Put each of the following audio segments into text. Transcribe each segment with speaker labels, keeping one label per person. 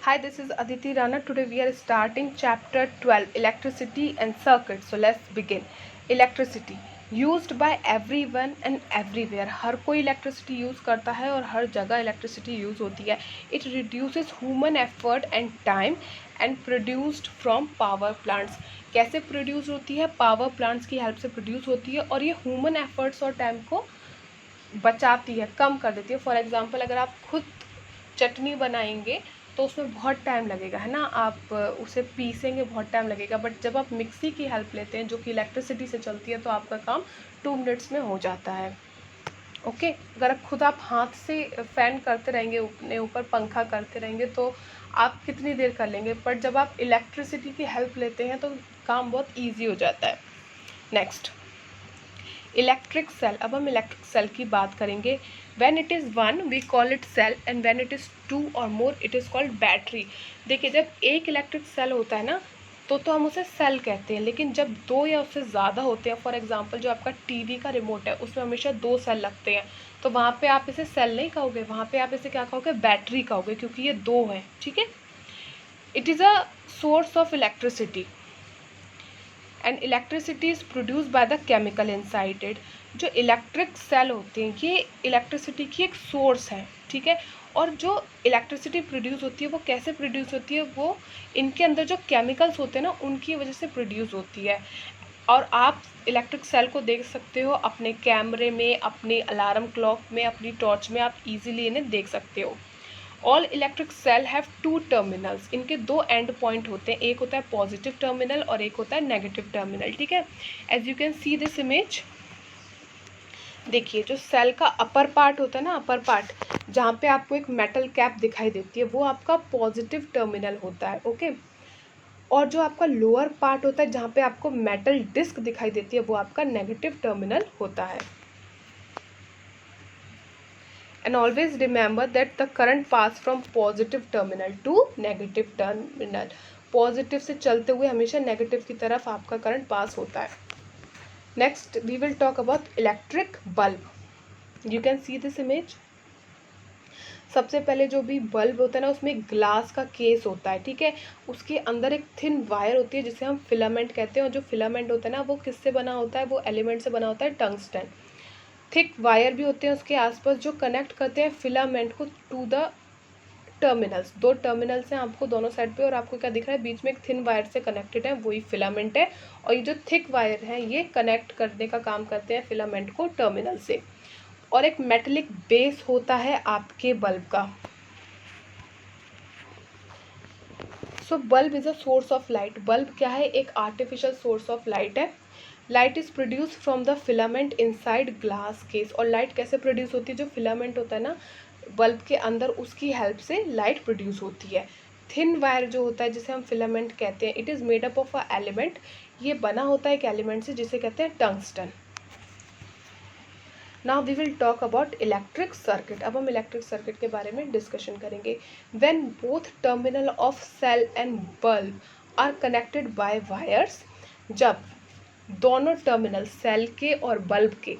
Speaker 1: Hi, this is Aditi Rana. Today we are starting chapter 12, electricity and circuits. So let's begin. Electricity used by everyone and everywhere. हर कोई electricity use करता है और हर जगह electricity use होती है. It reduces human effort and time and produced from power plants. कैसे produce होती है? Power plants की help से produce होती है और ये human efforts और time को बचाती है, कम कर देती है. फॉर एग्जाम्पल अगर आप खुद चटनी बनाएंगे तो उसमें बहुत टाइम लगेगा, है ना. आप उसे पीसेंगे, बहुत टाइम लगेगा. बट जब आप मिक्सी की हेल्प लेते हैं जो कि इलेक्ट्रिसिटी से चलती है तो आपका काम 2 मिनट्स में हो जाता है. ओके. अगर खुद आप हाथ से फ़ैन करते रहेंगे, अपने ऊपर पंखा करते रहेंगे तो आप कितनी देर कर लेंगे. बट जब आप इलेक्ट्रिसिटी की हेल्प लेते हैं तो काम बहुत ईजी हो जाता है. Next, electric cell. अब हम इलेक्ट्रिक सेल की बात करेंगे. When it is one we call it cell and when it is 2 और more it is called battery. देखिए, जब एक इलेक्ट्रिक सेल होता है ना तो हम उसे सेल कहते हैं. लेकिन जब 2 या उससे ज़्यादा होते हैं, फॉर एग्जांपल जो आपका टीवी का रिमोट है उसमें हमेशा 2 सेल लगते हैं, तो वहाँ पे आप इसे सेल नहीं कहोगे, वहाँ पे आप इसे क्या कहोगे, बैटरी कहोगे, क्योंकि ये 2 हैं. ठीक है. It is a source of electricity and electricity is produce by the chemical inside it. जो इलेक्ट्रिक सेल होते हैं ये इलेक्ट्रिसिटी की एक सोर्स है. ठीक है. और जो इलेक्ट्रिसिटी प्रोड्यूस होती है वो कैसे प्रोड्यूस होती है, वो इनके अंदर जो केमिकल्स होते हैं ना उनकी वजह से प्रोड्यूस होती है. और आप इलेक्ट्रिक सेल को देख सकते हो अपने कैमरे में, अपने अलार्म क्लॉक में, अपनी टॉर्च में, आप इजीली इन्हें देख सकते हो. All electric cell have 2 terminals. इनके 2 एंड पॉइंट होते हैं, एक होता है पॉजिटिव टर्मिनल और एक होता है नेगेटिव टर्मिनल. ठीक है. As you can see this image, देखिए जो सेल का अपर पार्ट होता है ना, अपर पार्ट जहाँ पे आपको एक मेटल कैप दिखाई देती है वो आपका पॉजिटिव टर्मिनल होता है. ओके. और जो आपका लोअर पार्ट होता है जहाँ पे आपको मेटल डिस्क दिखाई देती है वो आपका नेगेटिव टर्मिनल होता है. And always remember that the current pass from positive terminal to negative terminal. Positive से चलते हुए हमेशा नेगेटिव की तरफ आपका करंट पास होता है. Next we will talk about electric bulb. You can see this image. सबसे पहले जो भी बल्ब होता है ना उसमें ग्लास का केस होता है. ठीक है. उसके अंदर एक थिन वायर होती है जिसे हम फिलामेंट कहते हैं. और जो फिलामेंट होता है ना वो किससे बना होता है, वो एलिमेंट से बना होता है, टंगस्टन. थिक वायर भी होते हैं उसके आसपास जो कनेक्ट करते हैं फिलामेंट को टू द टर्मिनल्स. 2 टर्मिनल्स हैं आपको दोनों साइड पे और आपको क्या दिख रहा है, बीच में एक थिन वायर से कनेक्टेड है, वही फिलामेंट है. और ये जो थिक वायर है ये कनेक्ट करने का काम करते हैं फिलामेंट को टर्मिनल से. और एक मेटेलिक बेस होता है आपके बल्ब का. So bulb is a source of light. Bulb क्या है, एक आर्टिफिशियल सोर्स ऑफ लाइट है. Light is produce from the filament inside glass case. और लाइट कैसे प्रोड्यूस होती है, जो फिलामेंट होता है ना बल्ब के अंदर उसकी हेल्प से लाइट प्रोड्यूस होती है. थिन वायर जो होता है जिसे हम फिलामेंट कहते हैं, it is made up of a element. ये बना होता है एक एलिमेंट से जिसे कहते हैं tungsten. Now we will talk about electric circuit. अब हम इलेक्ट्रिक सर्किट के बारे में डिस्कशन करेंगे. When both terminal of cell and bulb are connected by wires. जब दोनों टर्मिनल सेल के और बल्ब के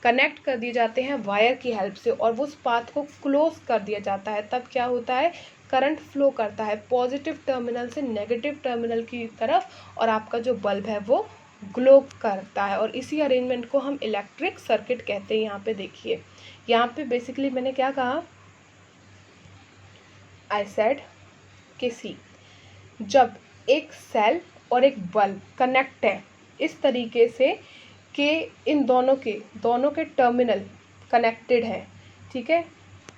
Speaker 1: कनेक्ट कर दिए जाते हैं वायर की हेल्प से और वो उस पाथ को क्लोज कर दिया जाता है, तब क्या होता है, करंट फ्लो करता है पॉजिटिव टर्मिनल से नेगेटिव टर्मिनल की तरफ और आपका जो बल्ब है वो ग्लो करता है. और इसी अरेंजमेंट को हम इलेक्ट्रिक सर्किट कहते हैं. यहाँ पे देखिए, यहाँ पे बेसिकली मैंने क्या कहा, आई सेड कि सी, जब एक सेल और एक बल्ब कनेक्ट है इस तरीके से कि इन दोनों के टर्मिनल कनेक्टेड है. ठीक है.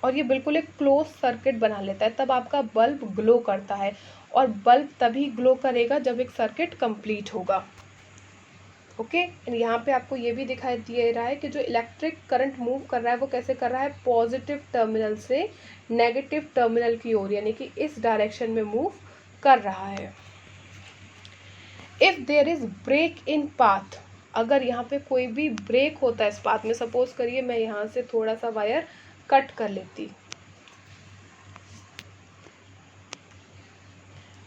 Speaker 1: और ये बिल्कुल एक क्लोज सर्किट बना लेता है, तब आपका बल्ब ग्लो करता है. और बल्ब तभी ग्लो करेगा जब एक सर्किट कंप्लीट होगा. ओके. यहाँ पे आपको ये भी दिखाई दे रहा है कि जो इलेक्ट्रिक करंट मूव कर रहा है वो कैसे कर रहा है, पॉजिटिव टर्मिनल से नेगेटिव टर्मिनल की ओर, यानी कि इस डायरेक्शन में मूव कर रहा है. If there is break in path, अगर यहाँ पे कोई भी ब्रेक होता है इस पाथ में, सपोज करिए मैं यहाँ से थोड़ा सा वायर कट कर लेती,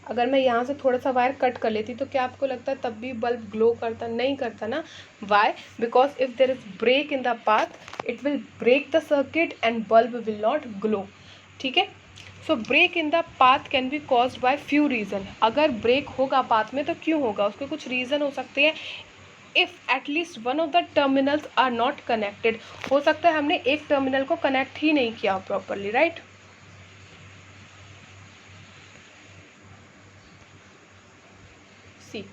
Speaker 1: अगर मैं यहाँ से थोड़ा सा वायर कट कर लेती तो क्या आपको लगता है तब भी बल्ब ग्लो करता, नहीं करता ना. Why, because if there is break in the path it will break the circuit and bulb will not glow. ठीक है. So break in the path can be caused by few reason. अगर break होगा path में तो क्यों होगा, उसके कुछ रीज़न हो सकते हैं। If at least one of the terminals are not connected, हो सकता है हमने एक टर्मिनल को कनेक्ट ही नहीं किया प्रॉपरली, राइट। सी,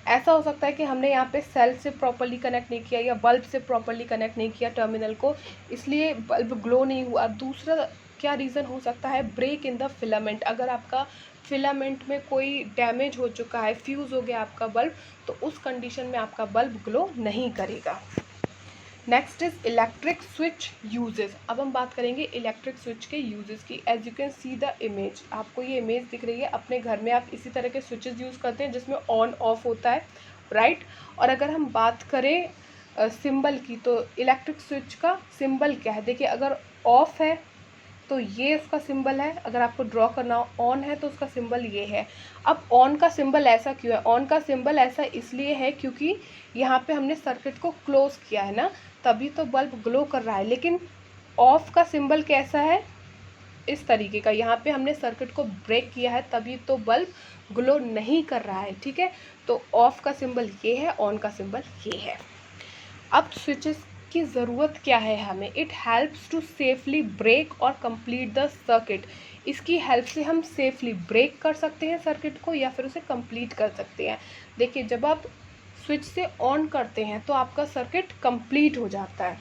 Speaker 1: ऐसा हो सकता है कि हमने यहाँ पे सेल से प्रॉपरली कनेक्ट नहीं किया या बल्ब से प्रॉपरली कनेक्ट नहीं किया टर्मिनल को, इसलिए बल्ब ग्लो नहीं हुआ। दूसरा क्या रीज़न हो सकता है, ब्रेक इन द फिलामेंट। अगर आपका फिलामेंट में कोई डैमेज हो चुका है, फ्यूज़ हो गया आपका बल्ब, तो उस कंडीशन में आपका बल्ब ग्लो नहीं करेगा। Next is electric switch uses. अब हम बात करेंगे इलेक्ट्रिक स्विच के यूजेस की। As you can see the image, आपको ये इमेज दिख रही है। अपने घर में आप इसी तरह के स्विचेस यूज़ करते हैं जिसमें ऑन ऑफ होता है, राइट। और अगर हम बात करें सिंबल की, तो इलेक्ट्रिक स्विच का सिंबल क्या है, देखिए अगर ऑफ है तो ये उसका सिंबल है, अगर आपको ड्रॉ करना हो ऑन है तो उसका सिंबल ये है। अब ऑन का सिंबल ऐसा क्यों है, ऑन का सिंबल ऐसा इसलिए है क्योंकि यहाँ पे हमने सर्किट को क्लोज किया है ना, तभी तो बल्ब ग्लो कर रहा है। लेकिन ऑफ का सिंबल कैसा है, इस तरीके का, यहाँ पे हमने सर्किट को ब्रेक किया है तभी तो बल्ब ग्लो नहीं कर रहा है, ठीक है। तो ऑफ का सिंबल ये है, ऑन का सिंबल ये है। अब स्विचेस की ज़रूरत क्या है हमें, it helps to safely break और कंप्लीट द सर्किट। इसकी हेल्प से हम सेफली ब्रेक कर सकते हैं सर्किट को या फिर उसे कंप्लीट कर सकते हैं। देखिए जब आप स्विच से ऑन करते हैं तो आपका सर्किट कंप्लीट हो जाता है,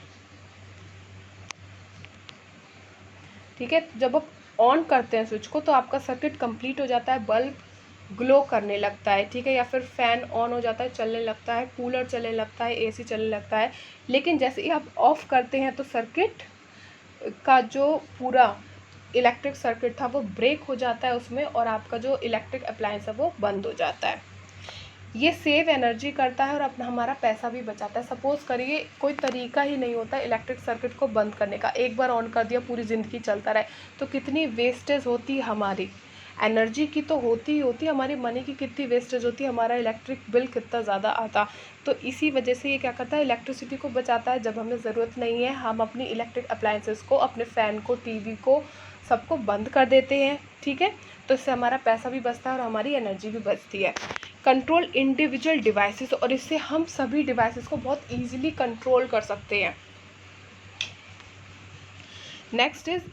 Speaker 1: ठीक है। जब आप ऑन करते हैं स्विच को तो आपका सर्किट कंप्लीट हो जाता है, बल्ब ग्लो करने लगता है, ठीक है। या फिर फ़ैन ऑन हो जाता है, चलने लगता है, कूलर चलने लगता है, एसी चलने लगता है। लेकिन जैसे ही आप ऑफ़ करते हैं तो सर्किट का जो पूरा इलेक्ट्रिक सर्किट था वो ब्रेक हो जाता है उसमें, और आपका जो इलेक्ट्रिक अप्लायंस है वो बंद हो जाता है। ये सेव एनर्जी करता है और अपना हमारा पैसा भी बचाता है। सपोज़ करिए कोई तरीका ही नहीं होता इलेक्ट्रिक सर्किट को बंद करने का, एक बार ऑन कर दिया पूरी ज़िंदगी चलता रहे, तो कितनी वेस्टेज होती है हमारी एनर्जी की, तो होती ही होती है, हमारी मनी की कितनी वेस्टेज होती है, हमारा इलेक्ट्रिक बिल कितना ज़्यादा आता। तो इसी वजह से ये क्या करता है, इलेक्ट्रिसिटी को बचाता है। जब हमें ज़रूरत नहीं है हम अपनी इलेक्ट्रिक अप्लायंसेस को, अपने फ़ैन को, टीवी को, सबको बंद कर देते हैं, ठीक है। तो इससे हमारा पैसा भी बचता है और हमारी एनर्जी भी बचती है। कंट्रोल इंडिविजुअल डिवाइसेस, और इससे हम सभी डिवाइसेस को बहुत ईजिली कंट्रोल कर सकते हैं। Next is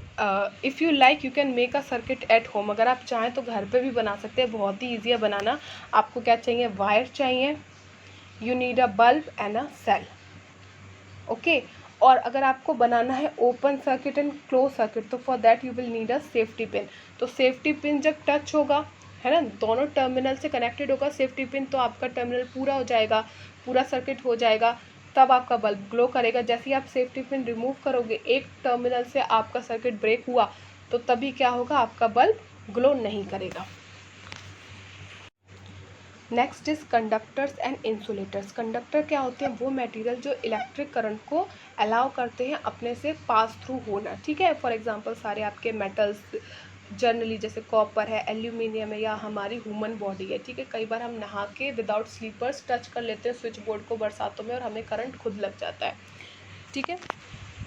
Speaker 1: if you like you can make a circuit at home. अगर आप चाहें तो घर पे भी बना सकते हैं, बहुत ही ईजी है बनाना। आपको क्या चाहिए, वायर चाहिए, you need a bulb and a cell, okay. और अगर आपको बनाना है open circuit and close circuit, तो for that you will need a safety pin. तो सेफ्टी पिन जब टच होगा, है ना, दोनों टर्मिनल से कनेक्टेड होगा सेफ्टी पिन, तो आपका टर्मिनल पूरा हो जाएगा, पूरा सर्किट हो जाएगा, तब आपका बल्ब ग्लो करेगा। जैसे ही आप सेफ्टी पिन रिमूव करोगे, एक टर्मिनल से आपका सर्किट ब्रेक हुआ, तो तभी क्या होगा, आपका बल्ब ग्लो नहीं करेगा। Next is conductors and insulators. Conductor क्या होते हैं, वो मटेरियल जो इलेक्ट्रिक करंट को अलाउ करते हैं अपने से पास थ्रू होना, ठीक है। फॉर एग्जांपल सारे आपके मेटल्स जनरली, जैसे कॉपर है, एल्यूमिनियम है, या हमारी ह्यूमन बॉडी है, ठीक है। कई बार हम नहा के विदाउट स्लीपर्स टच कर लेते हैं स्विच बोर्ड को बरसातों में और हमें करंट खुद लग जाता है, ठीक है।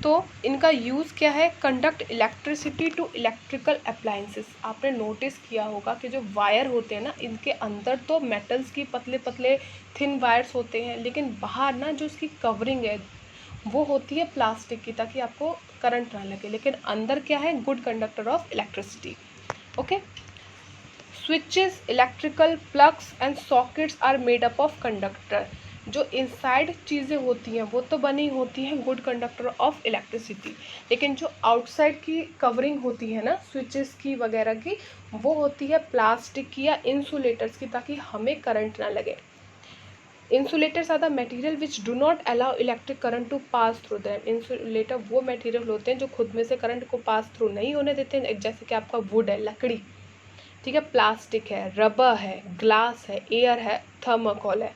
Speaker 1: तो इनका यूज़ क्या है, conduct electricity to electrical appliances. आपने नोटिस किया होगा कि जो वायर होते हैं ना, इनके अंदर तो मेटल्स की पतले पतले थिन वायर्स होते हैं, लेकिन बाहर ना जो इसकी कवरिंग है वो होती है प्लास्टिक की, ताकि आपको करंट ना लगे। लेकिन अंदर क्या है, good conductor of electricity, okay. Switches, electrical plugs and sockets are made up of conductor. जो इनसाइड चीज़ें होती हैं वो तो बनी होती हैं गुड कंडक्टर ऑफ इलेक्ट्रिसिटी, लेकिन जो आउटसाइड की कवरिंग होती है ना स्विचेस की वगैरह की, वो होती है प्लास्टिक की या इंसुलेटर्स की, ताकि हमें करंट ना लगे। Insulators are the material which do not allow electric current to pass through them. Insulator वो मटेरियल होते हैं जो खुद में से करंट को पास थ्रू नहीं होने देते हैं, जैसे कि आपका वुड है, लकड़ी, ठीक है, प्लास्टिक है, रबर है, ग्लास है, एयर है, थर्माकोल है,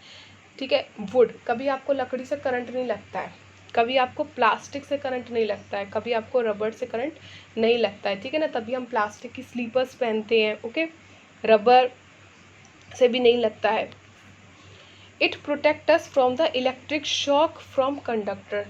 Speaker 1: ठीक है। वुड, कभी आपको लकड़ी से करंट नहीं लगता है, कभी आपको प्लास्टिक से करंट नहीं लगता है, कभी आपको रबर से करंट नहीं लगता है, ठीक है ना। तभी हम प्लास्टिक की स्लीपर्स पहनते हैं, ओके, रबर से भी नहीं लगता है। It protect us from the electric shock from conductor,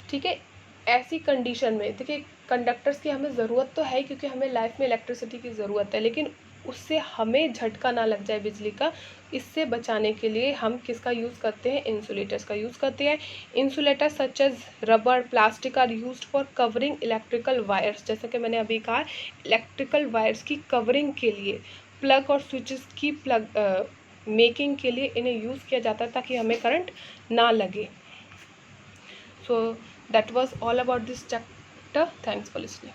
Speaker 1: ठीक है। ऐसी कंडीशन में देखिए कंडक्टर्स की हमें ज़रूरत तो है क्योंकि हमें लाइफ में इलेक्ट्रिसिटी की ज़रूरत है, लेकिन उससे हमें झटका ना लग जाए बिजली का, इससे बचाने के लिए हम किसका यूज़ करते हैं, इंसुलेटर्स का यूज़ करते हैं। Insulators such as rubber, plastic are used for covering electrical wires, जैसा कि मैंने अभी कहा इलेक्ट्रिकल वायर्स की कवरिंग के लिए, प्लग और स्विचेस की प्लग मेकिंग के लिए इन्हें यूज़ किया जाता है ताकि हमें करंट ना लगे। So that was all about this chapter. Thanks for listening.